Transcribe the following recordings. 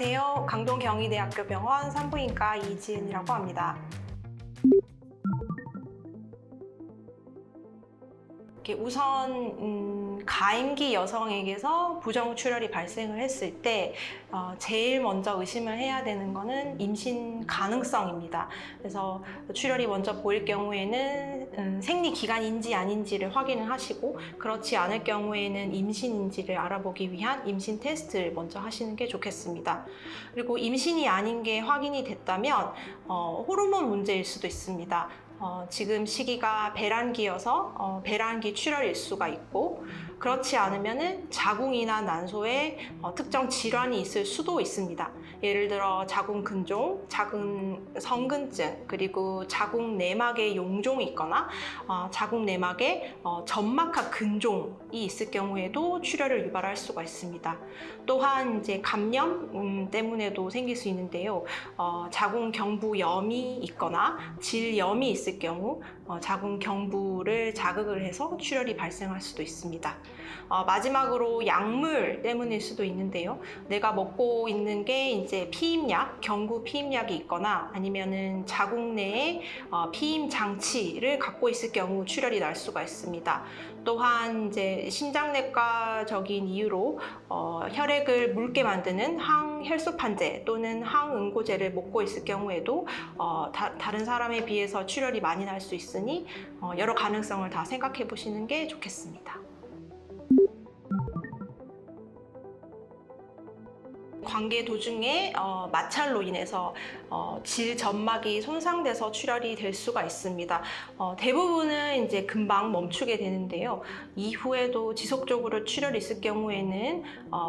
안녕하세요. 강동경희대학교 병원 산부인과 이지은이라고 합니다. 우선 가임기 여성에게서 부정출혈이 발생을 했을 때 제일 먼저 의심을 해야 되는 거는 임신 가능성입니다. 그래서 출혈이 먼저 보일 경우에는 생리 기간인지 아닌지를 확인을 하시고, 그렇지 않을 경우에는 임신인지를 알아보기 위한 임신 테스트를 먼저 하시는 게 좋겠습니다. 그리고 임신이 아닌 게 확인이 됐다면 호르몬 문제일 수도 있습니다. 지금 시기가 배란기여서 배란기 출혈일 수가 있고, 그렇지 않으면은 자궁이나 난소에 특정 질환이 있을 수도 있습니다. 예를 들어 자궁 근종, 자궁 성근증, 그리고 자궁 내막에 용종이 있거나 자궁 내막에 점막학 근종이 있을 경우에도 출혈을 유발할 수가 있습니다. 또한 이제 감염 때문에도 생길 수 있는데요. 자궁 경부염이 있거나 질염이 있을 경우 자궁 경부를 자극을 해서 출혈이 발생할 수도 있습니다. 마지막으로 약물 때문일 수도 있는데요. 내가 먹고 있는 게 이제 피임약, 경구 피임약이 있거나 아니면은 자궁 내에 피임 장치를 갖고 있을 경우 출혈이 날 수가 있습니다. 또한 이제 심장내과적인 이유로 혈액을 묽게 만드는 항혈소판제 또는 항응고제를 먹고 있을 경우에도 다른 사람에 비해서 출혈이 많이 날 수 있으니 여러 가능성을 다 생각해 보시는 게 좋겠습니다. 관계 도중에 마찰로 인해서 질점막이 손상돼서 출혈이 될 수가 있습니다. 대부분은 이제 금방 멈추게 되는데요. 이후에도 지속적으로 출혈이 있을 경우에는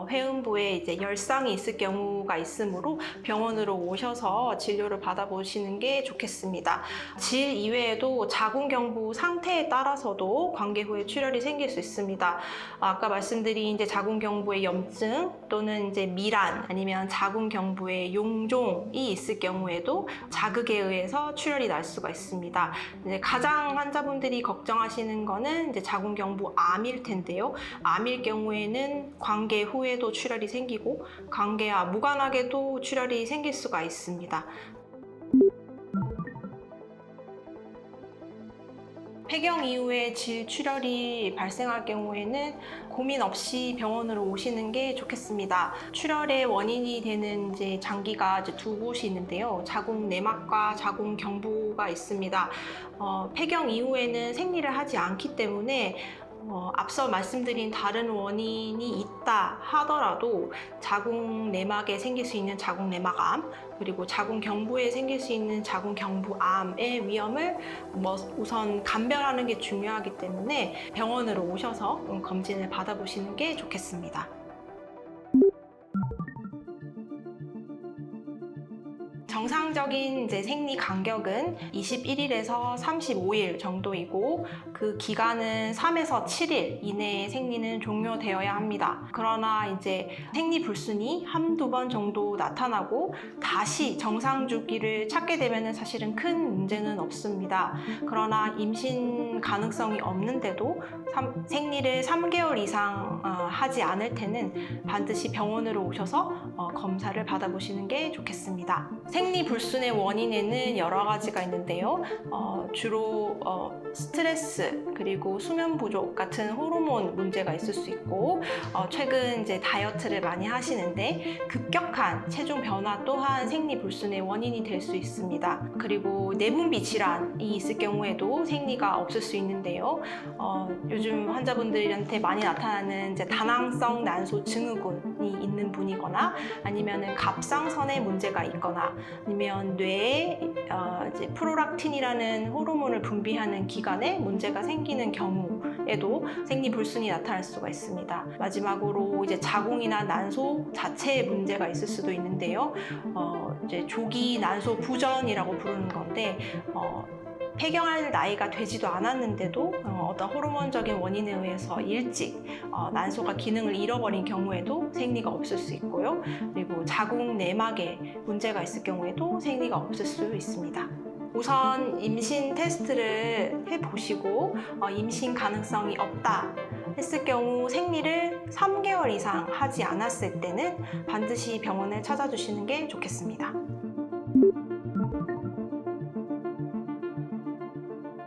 회음부에 이제 열상이 있을 경우가 있으므로 병원으로 오셔서 진료를 받아보시는 게 좋겠습니다. 질 이외에도 자궁 경부 상태에 따라서도 관계 후에 출혈이 생길 수 있습니다. 아까 말씀드린 이제 자궁 경부의 염증 또는 이제 미란, 아니면 자궁 경부에 용종이 있을 경우에도 자극에 의해서 출혈이 날 수가 있습니다. 이제 가장 환자분들이 걱정하시는 거는 이제 자궁 경부 암일 텐데요. 암일 경우에는 관계 후에도 출혈이 생기고 관계와 무관하게도 출혈이 생길 수가 있습니다. 폐경 이후에 질출혈이 발생할 경우에는 고민 없이 병원으로 오시는 게 좋겠습니다. 출혈의 원인이 되는 이제 장기가 이제 두 곳이 있는데요. 자궁 내막과 자궁 경부가 있습니다. 폐경 이후에는 생리를 하지 않기 때문에 앞서 말씀드린 다른 원인이 있다 하더라도 자궁 내막에 생길 수 있는 자궁 내막암, 그리고 자궁 경부에 생길 수 있는 자궁 경부암의 위험을 우선 감별하는 게 중요하기 때문에 병원으로 오셔서 검진을 받아보시는 게 좋겠습니다. 정상적인 이제 생리 간격은 21일에서 35일 정도이고, 그 기간은 3에서 7일 이내에 생리는 종료되어야 합니다. 그러나 이제 생리 불순이 한두 번 정도 나타나고 다시 정상 주기를 찾게 되면 사실은 큰 문제는 없습니다. 그러나 임신 가능성이 없는데도 생리를 3개월 이상 하지 않을 때는 반드시 병원으로 오셔서 검사를 받아보시는 게 좋겠습니다. 생리 불순의 원인에는 여러 가지가 있는데요. 주로 스트레스 그리고 수면 부족 같은 호르몬 문제가 있을 수 있고, 최근 이제 다이어트를 많이 하시는데 급격한 체중 변화 또한 생리 불순의 원인이 될 수 있습니다. 그리고 내분비 질환이 있을 경우에도 생리가 없을 수 있는데요. 요즘 환자분들한테 많이 나타나는 이제 다낭성 난소 증후군이 있는 분이거나, 아니면은 갑상선에 문제가 있거나, 아니면 뇌에 이제 프로락틴이라는 호르몬을 분비하는 기관에 문제가 생기는 경우에도 생리 불순이 나타날 수가 있습니다. 마지막으로 이제 자궁이나 난소 자체에 문제가 있을 수도 있는데요. 이제 조기 난소 부전이라고 부르는 건데, 폐경할 나이가 되지도 않았는데도 어떤 호르몬적인 원인에 의해서 일찍 난소가 기능을 잃어버린 경우에도 생리가 없을 수 있고요. 그리고 자궁 내막에 문제가 있을 경우에도 생리가 없을 수 있습니다. 우선 임신 테스트를 해보시고 임신 가능성이 없다 했을 경우 생리를 3개월 이상 하지 않았을 때는 반드시 병원을 찾아주시는 게 좋겠습니다.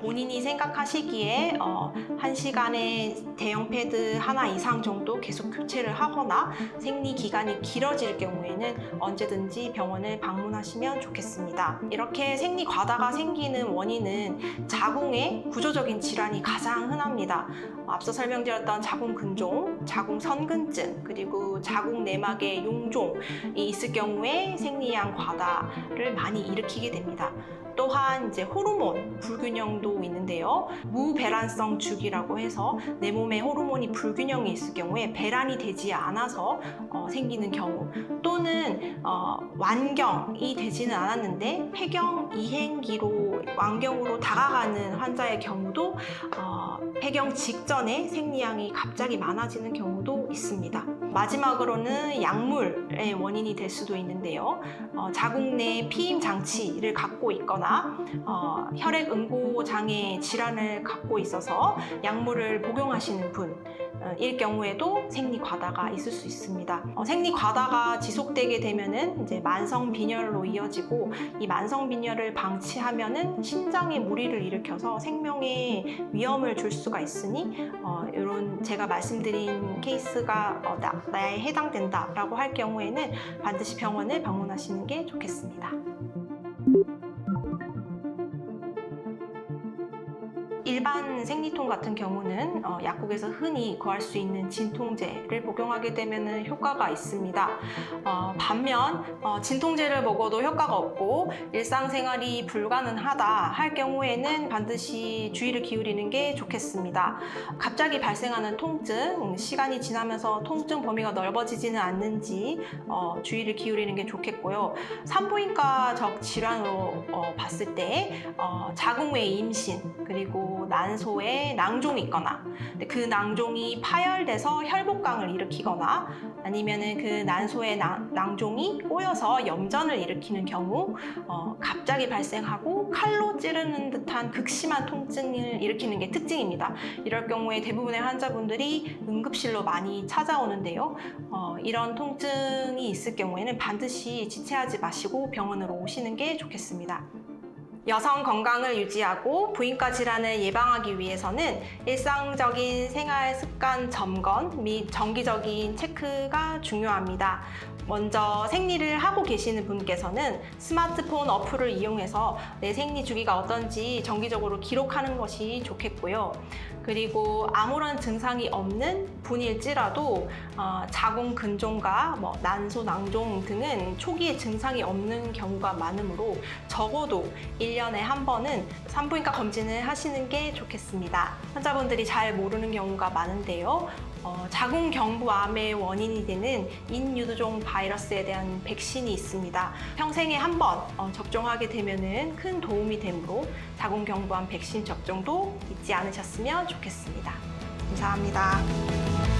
본인이 생각하시기에 1시간에 대형 패드 하나 이상 정도 계속 교체를 하거나 생리 기간이 길어질 경우에는 언제든지 병원을 방문하시면 좋겠습니다. 이렇게 생리 과다가 생기는 원인은 자궁의 구조적인 질환이 가장 흔합니다. 앞서 설명드렸던 자궁 근종, 자궁 선근증, 그리고 자궁 내막의 용종이 있을 경우에 생리양 과다를 많이 일으키게 됩니다. 또한 이제 호르몬 불균형도 있는데요. 무배란성 주기라고 해서 내 몸에 호르몬이 불균형이 있을 경우에 배란이 되지 않아서 생기는 경우, 또는 완경이 되지는 않았는데 폐경 이행기로 완경으로 다가가는 환자의 경우도 폐경 직전에 생리양이 갑자기 많아지는 경우도 있습니다. 마지막으로는 약물의 원인이 될 수도 있는데요. 자궁 내 피임 장치를 갖고 있거나 혈액 응고 장애 질환을 갖고 있어서 약물을 복용하시는 분일 경우에도 생리 과다가 있을 수 있습니다. 생리 과다가 지속되게 되면은 이제 만성 빈혈로 이어지고, 이 만성 빈혈을 방치하면은 심장에 무리를 일으켜서 생명에 위험을 줄 수가 있으니 이런 제가 말씀드린 케이스가 나에 해당된다라고 할 경우에는 반드시 병원을 방문하시는 게 좋겠습니다. 일반 생리통 같은 경우는 약국에서 흔히 구할 수 있는 진통제를 복용하게 되면 효과가 있습니다. 반면 진통제를 먹어도 효과가 없고 일상생활이 불가능하다 할 경우에는 반드시 주의를 기울이는 게 좋겠습니다. 갑자기 발생하는 통증, 시간이 지나면서 통증 범위가 넓어지지는 않는지 주의를 기울이는 게 좋겠고요. 산부인과적 질환으로 봤을 때 자궁 외 임신, 그리고 난소에 낭종이 있거나, 그 낭종이 파열돼서 혈복강을 일으키거나, 아니면은 그 난소의 낭종이 꼬여서 염전을 일으키는 경우, 갑자기 발생하고 칼로 찌르는 듯한 극심한 통증을 일으키는 게 특징입니다. 이럴 경우에 대부분의 환자분들이 응급실로 많이 찾아오는데요. 이런 통증이 있을 경우에는 반드시 지체하지 마시고 병원으로 오시는 게 좋겠습니다. 여성 건강을 유지하고 부인과 질환을 예방하기 위해서는 일상적인 생활 습관 점검 및 정기적인 체크가 중요합니다. 먼저 생리를 하고 계시는 분께서는 스마트폰 어플을 이용해서 내 생리 주기가 어떤지 정기적으로 기록하는 것이 좋겠고요. 그리고 아무런 증상이 없는 분일지라도 자궁 근종과 난소 낭종 등은 초기에 증상이 없는 경우가 많으므로 적어도 1년에 한 번은 산부인과 검진을 하시는 게 좋겠습니다. 환자분들이 잘 모르는 경우가 많은데요. 자궁경부암의 원인이 되는 인유두종 바이러스에 대한 백신이 있습니다. 평생에 한 번 접종하게 되면 큰 도움이 되므로 자궁경부암 백신 접종도 잊지 않으셨으면 좋겠습니다. 감사합니다.